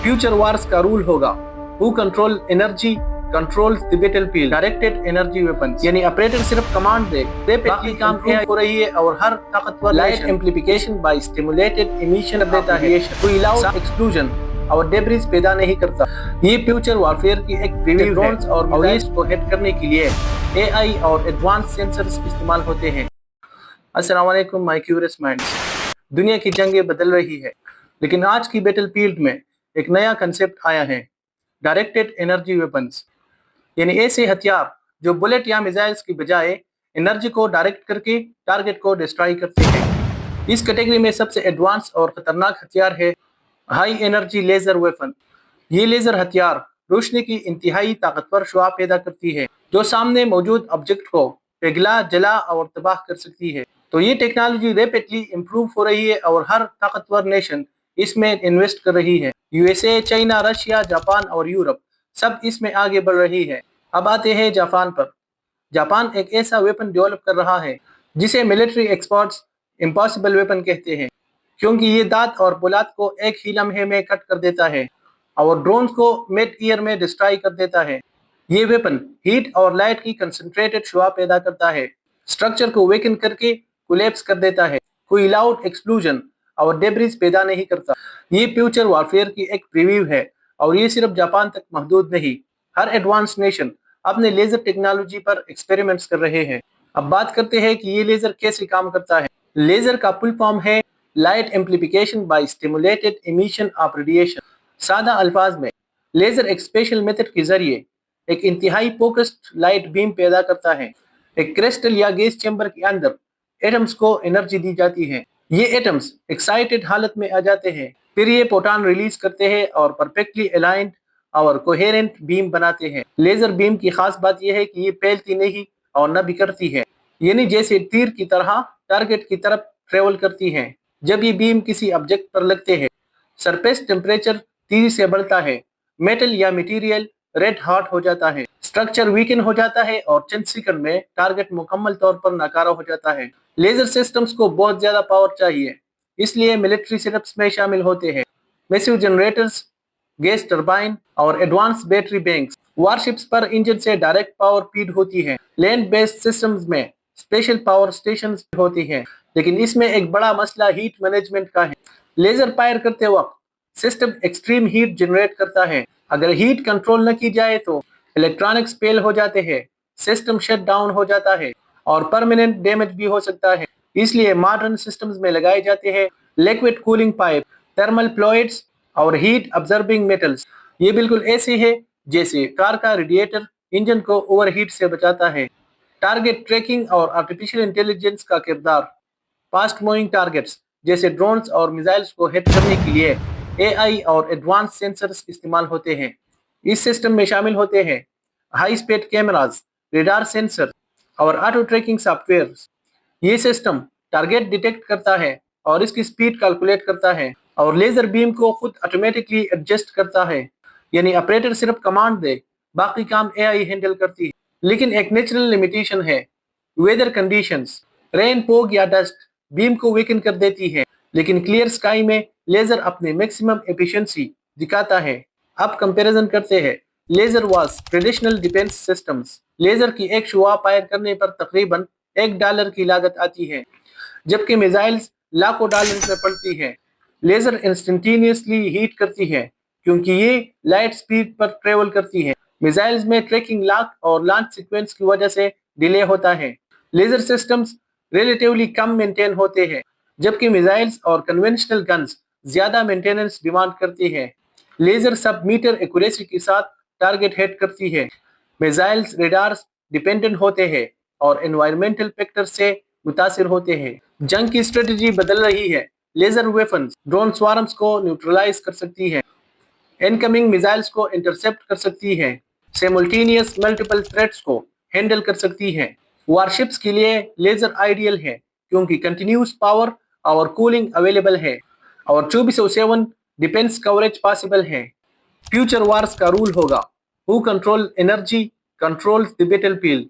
Future wars का rule होगा, who control energy controls the battlefield. Directed energy weapons, यानी operator सिर्फ command दे, बाकी काम एआई हो रही है और हर ताकतवर light amplification by stimulated emission देता है, कोई लाउड एक्सप्लोजन और डेब्रिस पैदा नहीं करता। ये फ्यूचर वॉरफेयर की एक प्रीव्यू ड्रोन्स और मिसाइल्स को हिट करने के लिए एआई और एडवांस सेंसर्स इस्तेमाल होते हैं। अस्सलाम वालेकुम माय क्यूरियस माइंड्स। दुनिया की जंगें बदल रही है, लेकिन आज की बैटलफील्ड में एक नया कंसेप्ट आया है, डायरेक्टेड एनर्जी वेपन्स, यानी ऐसे हथियार जो बुलेट या मिसाइल्स की बजाय एनर्जी को डायरेक्ट करके टारगेट को डिस्ट्रॉय करते हैं। इस कैटेगरी में सबसे एडवांस और खतरनाक हथियार है हाई एनर्जी लेजर वेपन। ये लेजर हथियार रोशनी की इंतहाई ताकतवर शुआ पैदा करती है, जो सामने मौजूद ऑब्जेक्ट को पिघला, जला और तबाह कर सकती है। तो ये टेक्नोलॉजी रैपिडली इम्प्रूव हो रही है और हर ताकतवर नेशन इसमें इन्वेस्ट कर रही है। यूएसए, चाइना, रशिया, जापान और यूरोप सब इसमें आगे बढ़ रही है। अब आते हैं जापान पर। जापान एक ऐसा वेपन डेवलप कर रहा है जिसे मिलिट्री एक्सपर्ट्स इम्पॉसिबल वेपन कहते हैं, क्योंकि ये दांत और बुलात को एक ही लम्हे में कट कर देता है और ड्रोन्स को मिड ईयर में डिस्ट्रॉय कर देता है। ये वेपन हीट और लाइट की कंसंट्रेटेड शुआ पैदा करता है, स्ट्रक्चर को वेकन करके कोलैप्स कर देता है, कोई लाउड एक्सप्लोजन और डेब्रिस पैदा नहीं करता। ये फ्यूचर वॉरफेयर की एक प्रीव्यू है और ये सिर्फ जापान तक महदूद नहीं, हर एडवांस नेशन अपने लेजर टेक्नोलॉजी पर एक्सपेरिमेंट्स कर रहे हैं। अब बात करते हैं कि ये लेजर कैसे काम करता है। लेजर का फुल फॉर्म है light amplification by stimulated emission of radiation. सादा अल्फाज में लेजर एक स्पेशल मेथड के जरिए एक इंतहाई फोकस्ड लाइट बीम पैदा करता है। एक क्रिस्टल या गैस चैम्बर के अंदर एटम्स को एनर्जी दी जाती है। ये एटम्स एक्साइटेड हालत में आ जाते हैं, फिर ये फोटॉन रिलीज करते हैं और परफेक्टली अलाइंड और कोहेरेंट बीम बनाते हैं। लेजर बीम की खास बात यह है कि ये फैलती नहीं और न बिखरती है, यानी जैसे तीर की तरह टारगेट की तरफ ट्रेवल करती है। जब ये बीम किसी ऑब्जेक्ट पर लगते हैं, सरफेस टेम्परेचर तेजी से बढ़ता है, मेटल या मटेरियल रेड हॉट हो जाता है, स्ट्रक्चर वीकन हो जाता है और चंद सेकंड में टारगेट मुकम्मल तौर पर नाकारा हो जाता है। लेजर सिस्टम्स को बहुत ज्यादा पावर चाहिए, इसलिए मिलिट्री सेटअप्स में शामिल होते हैं मैसिव जनरेटर्स, गैस टरबाइन और एडवांस बैटरी बैंक्स। वारशिप्स पर इंजन से डायरेक्ट पावर फीड होती है। लैंड बेस्ड सिस्टम्स में स्पेशल पावर स्टेशंस होती हैं, लेकिन इसमें एक बड़ा मसला हीट मैनेजमेंट का है। लेजर फायर करते वक्त सिस्टम एक्सट्रीम हीट जनरेट करता है। अगर हीट कंट्रोल न की जाए तो इलेक्ट्रॉनिक्स फेल हो जाते हैं, सिस्टम शट डाउन हो जाता है और परमानेंट डैमेज भी हो सकता है। इसलिए मॉडर्न सिस्टम्स में लगाए जाते हैं liquid cooling pipe, thermal fluids और हीट अब्जॉर्बिंग मेटल्स। ये बिल्कुल ऐसे है जैसे कार का रेडिएटर इंजन को ओवरहीट से बचाता है। टारगेट ट्रैकिंग और आर्टिफिशियल इंटेलिजेंस का किरदार। फास्ट मूविंग टारगेट्स जैसे ड्रोन्स और मिसाइल्स को हिट करने के लिए एआई और एडवांस सेंसर्स इस्तेमाल होते हैं। इस सिस्टम में शामिल होते हैं high speed cameras, radar sensor और ऑटो ट्रैकिंग सॉफ्टवेयर। ये सिस्टम टारगेट डिटेक्ट करता है और इसकी स्पीड कैलकुलेट करता है और लेजर बीम को खुद ऑटोमेटिकली एडजस्ट करता है, यानी ऑपरेटर सिर्फ कमांड दे, बाकी काम एआई हैंडल करती है। लेकिन एक नेचुरल लिमिटेशन है, वेदर कंडीशंस। रेन, फोग या डस्ट बीम को वीकन कर देती है, लेकिन क्लियर स्काई में लेजर अपने मैक्सिमम एफिशिएंसी दिखाता है। अब कंपैरिजन करते हैं लेजर वास ट्रेडिशनल डिफेंस सिस्टम्स। लेजर की एक शुआ फायर करने पर तकरीबन $1 की लागत आती है, जबकि मिसाइल्स लाखों डॉलर में पड़ती है। लेजर इंस्टेंटेनियसली हीट करती है क्योंकि ये लाइट स्पीड पर ट्रेवल करती है। मिसाइल्स में ट्रैकिंग लॉक और लॉन्च सीक्वेंस की वजह से डिले होता है। लेजर सिस्टम्स रिलेटिवली कम मेंटेन होते हैं, जबकि मिसाइल्स और कन्वेंशनल गन्स ज्यादा मेंटेनेंस डिमांड करती है। लेजर सब मीटर एक्यूरेसी के साथ टारगेट हिट करती है। मिसाइल्स रेडार्स डिपेंडेंट होते हैं और एनवायरमेंटल फैक्टर से मुतासिर होते हैं। जंग की स्ट्रेटजी बदल रही है। लेजर वेपन्स ड्रोन स्वार्म्स को न्यूट्रलाइज कर सकती है, इनकमिंग मिसाइल्स को इंटरसेप्ट कर सकती है, सिमुल्टेनियस मल्टीपल थ्रेट्स को हैंडल कर सकती है। वारशिप्स के लिए लेजर आइडियल है क्योंकि कंटिन्यूस पावर और कूलिंग अवेलेबल है और 24/7 डिफेंस कवरेज पॉसिबल है। फ्यूचर वार्स का रूल होगा, who control energy controls the battlefield.